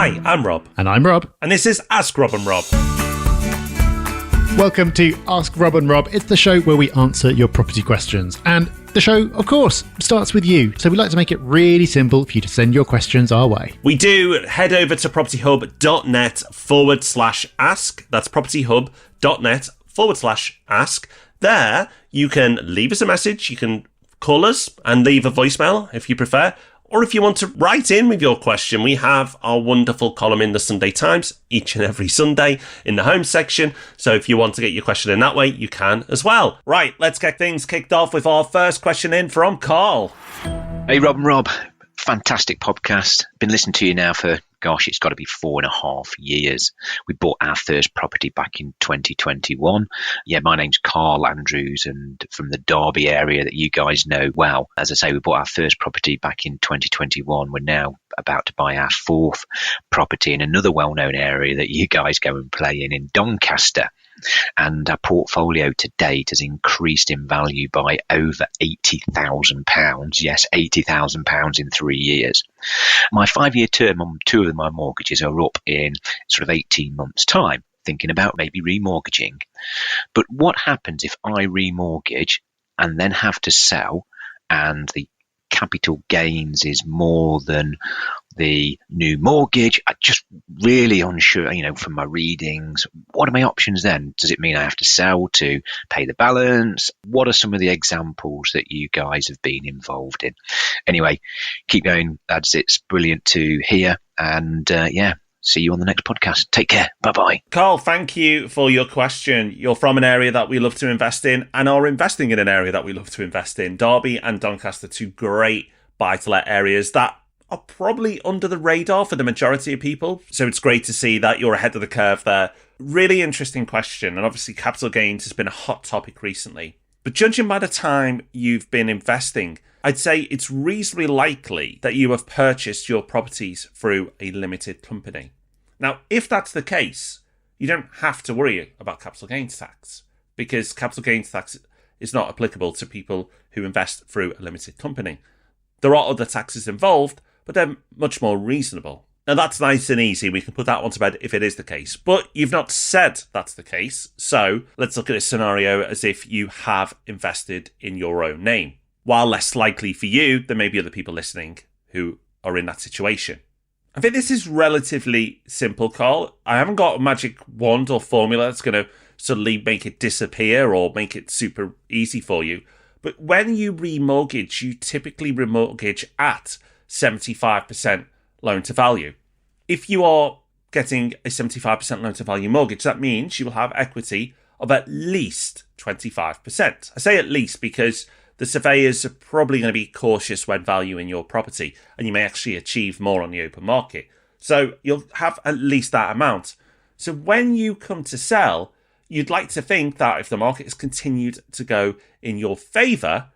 Hi, I'm Rob. And I'm Rob. And this is Ask Rob and Rob. Welcome to Ask Rob and Rob. It's the show where we answer your property questions. And the show, of course, starts with you. So we like to make it really simple for you to send your questions our way. We do. Head over to propertyhub.net/ask. That's propertyhub.net/ask. There, you can leave us a message. You can call us and leave a voicemail if you prefer. Or if you want to write in with your question, we have our wonderful column in the Sunday Times each and every Sunday in the home section. So if you want to get your question in that way, you can as well. Right, let's get things kicked off with our first question in from Carl. Hey, Rob and Rob. Fantastic podcast. Been listening to you now for, it's got to be 4.5 years. We bought our first property back in 2021. Yeah, my name's Carl Andrews and from the Derby area that you guys know well. As I say, we bought our first property back in 2021. We're now about to buy our fourth property in another well-known area that you guys go and play in Doncaster. And our portfolio to date has increased in value by over £80,000. Yes, £80,000 in 3 years. My 5-year term on two of my mortgages are up in sort of 18 months' time, thinking about maybe remortgaging. But what happens if I remortgage and then have to sell and the capital gains is more than the new mortgage? I'm just really unsure, from my readings. What are my options then? Does it mean I have to sell to pay the balance? What are some of the examples that you guys have been involved in? Anyway, keep going, lads. It's brilliant to hear. And see you on the next podcast. Take care. Bye-bye. Carl, thank you for your question. You're from an area that we love to invest in and are investing in an area that we love to invest in. Derby and Doncaster, two great buy-to-let areas that are probably under the radar for the majority of people. So it's great to see that you're ahead of the curve there. Really interesting question. And obviously capital gains has been a hot topic recently. But judging by the time you've been investing, I'd say it's reasonably likely that you have purchased your properties through a limited company. Now, if that's the case, you don't have to worry about capital gains tax because capital gains tax is not applicable to people who invest through a limited company. There are other taxes involved, but they're much more reasonable. Now, that's nice and easy. We can put that one to bed if it is the case. But you've not said that's the case. So let's look at this scenario as if you have invested in your own name. While less likely for you, there may be other people listening who are in that situation. I think this is relatively simple, Carl. I haven't got a magic wand or formula that's going to suddenly make it disappear or make it super easy for you. But when you remortgage, you typically remortgage at 75% loan to value. If you are getting a 75% loan to value mortgage, that means you will have equity of at least 25%. I say at least because the surveyors are probably going to be cautious when valuing your property, and you may actually achieve more on the open market. So you'll have at least that amount. So when you come to sell, you'd like to think that if the market has continued to go in your favour,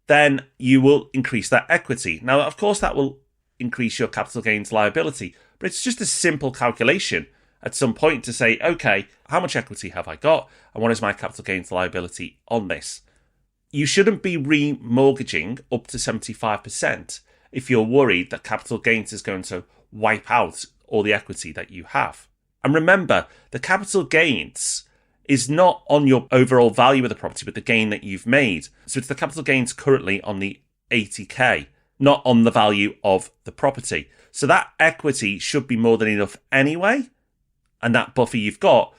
then you will increase that equity. Now, of course, that will increase your capital gains liability, but it's just a simple calculation at some point to say, okay, how much equity have I got, and what is my capital gains liability on this? You shouldn't be remortgaging up to 75% if you're worried that capital gains is going to wipe out all the equity that you have. And remember, the capital gains is not on your overall value of the property, but the gain that you've made. So it's the capital gains currently on the 80k, not on the value of the property. So that equity should be more than enough anyway, and that buffer you've got.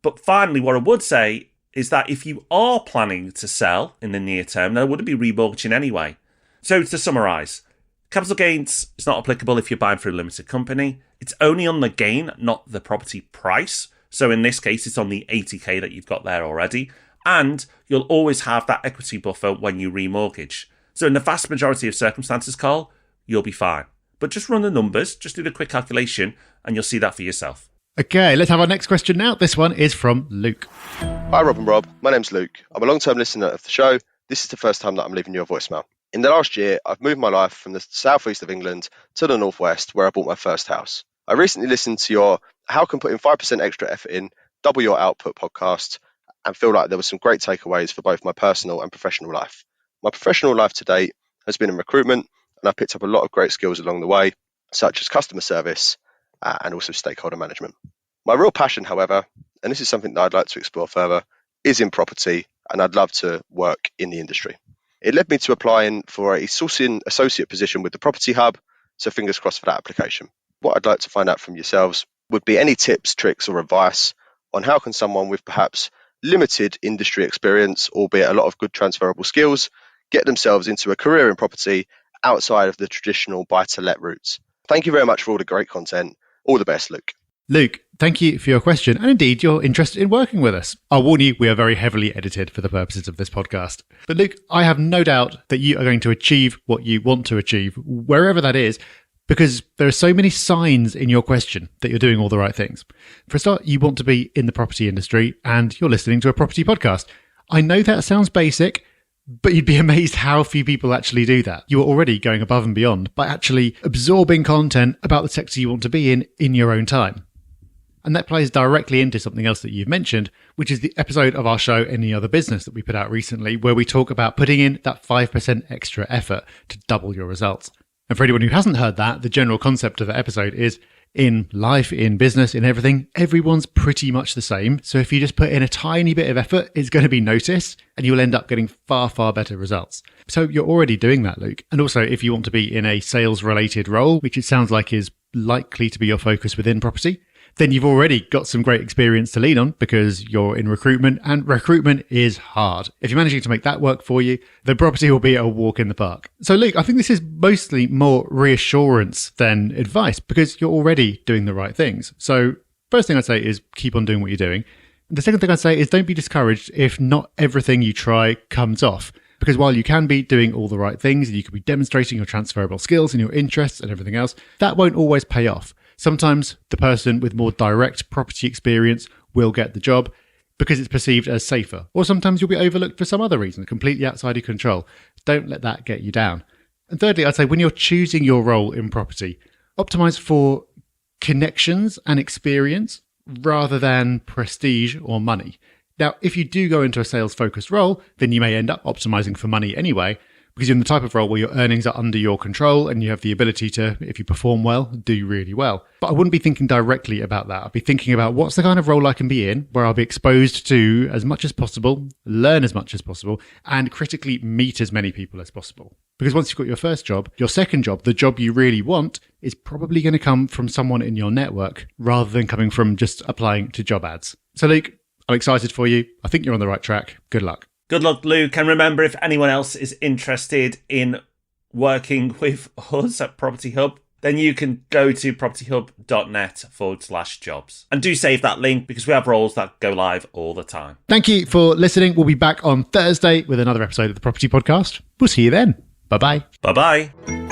But finally, what I would say is that if you are planning to sell in the near term, then I wouldn't be remortgaging anyway. So to summarise, capital gains is not applicable if you're buying through a limited company. It's only on the gain, not the property price. So in this case, it's on the 80k that you've got there already. And you'll always have that equity buffer when you remortgage. So in the vast majority of circumstances, Carl, you'll be fine. But just run the numbers, just do the quick calculation, and you'll see that for yourself. Okay, let's have our next question now. This one is from Luke. Hi, Rob and Rob. My name's Luke. I'm a long-term listener of the show. This is the first time that I'm leaving you a voicemail. In the last year, I've moved my life from the southeast of England to the northwest, where I bought my first house. I recently listened to your How Can Putting 5% Extra Effort In, Double Your Output podcast, and feel like there were some great takeaways for both my personal and professional life. My professional life to date has been in recruitment, and I've picked up a lot of great skills along the way, such as customer service, and also stakeholder management. My real passion, however, and this is something that I'd like to explore further, is in property, and I'd love to work in the industry. It led me to applying for a sourcing associate position with the Property Hub, so fingers crossed for that application. What I'd like to find out from yourselves would be any tips, tricks or advice on how can someone with perhaps limited industry experience, albeit a lot of good transferable skills, get themselves into a career in property outside of the traditional buy-to-let routes. Thank you very much for all the great content. All the best, Luke. Luke, thank you for your question, and indeed your interest in working with us. I'll warn you, we are very heavily edited for the purposes of this podcast. But Luke, I have no doubt that you are going to achieve what you want to achieve, wherever that is, because there are so many signs in your question that you're doing all the right things. For a start, you want to be in the property industry, and you're listening to a property podcast. I know that sounds basic, but you'd be amazed how few people actually do that. You are already going above and beyond by actually absorbing content about the sector you want to be in your own time. And that plays directly into something else that you've mentioned, which is the episode of our show, Any Other Business, that we put out recently, where we talk about putting in that 5% extra effort to double your results. And for anyone who hasn't heard that, the general concept of that episode is in life, in business, in everything, everyone's pretty much the same. So if you just put in a tiny bit of effort, it's going to be noticed and you'll end up getting far, far better results. So you're already doing that, Luke. And also, if you want to be in a sales-related role, which it sounds like is likely to be your focus within property, then you've already got some great experience to lean on because you're in recruitment, and recruitment is hard. If you're managing to make that work for you, then property will be a walk in the park. So Luke, I think this is mostly more reassurance than advice because you're already doing the right things. So first thing I'd say is keep on doing what you're doing. The second thing I'd say is don't be discouraged if not everything you try comes off. Because while you can be doing all the right things, and you could be demonstrating your transferable skills and your interests and everything else, that won't always pay off. Sometimes the person with more direct property experience will get the job because it's perceived as safer. Or sometimes you'll be overlooked for some other reason, completely outside your control. Don't let that get you down. And thirdly, I'd say when you're choosing your role in property, optimize for connections and experience rather than prestige or money. Now, if you do go into a sales-focused role, then you may end up optimizing for money anyway, because you're in the type of role where your earnings are under your control and you have the ability to, if you perform well, do really well. But I wouldn't be thinking directly about that. I'd be thinking about what's the kind of role I can be in where I'll be exposed to as much as possible, learn as much as possible, and critically meet as many people as possible. Because once you've got your first job, your second job, the job you really want, is probably going to come from someone in your network rather than coming from just applying to job ads. So Luke, I'm excited for you. I think you're on the right track. Good luck. Good luck, Luke. And remember, if anyone else is interested in working with us at Property Hub, then you can go to propertyhub.net/jobs. And do save that link because we have roles that go live all the time. Thank you for listening. We'll be back on Thursday with another episode of the Property Podcast. We'll see you then. Bye-bye. Bye-bye.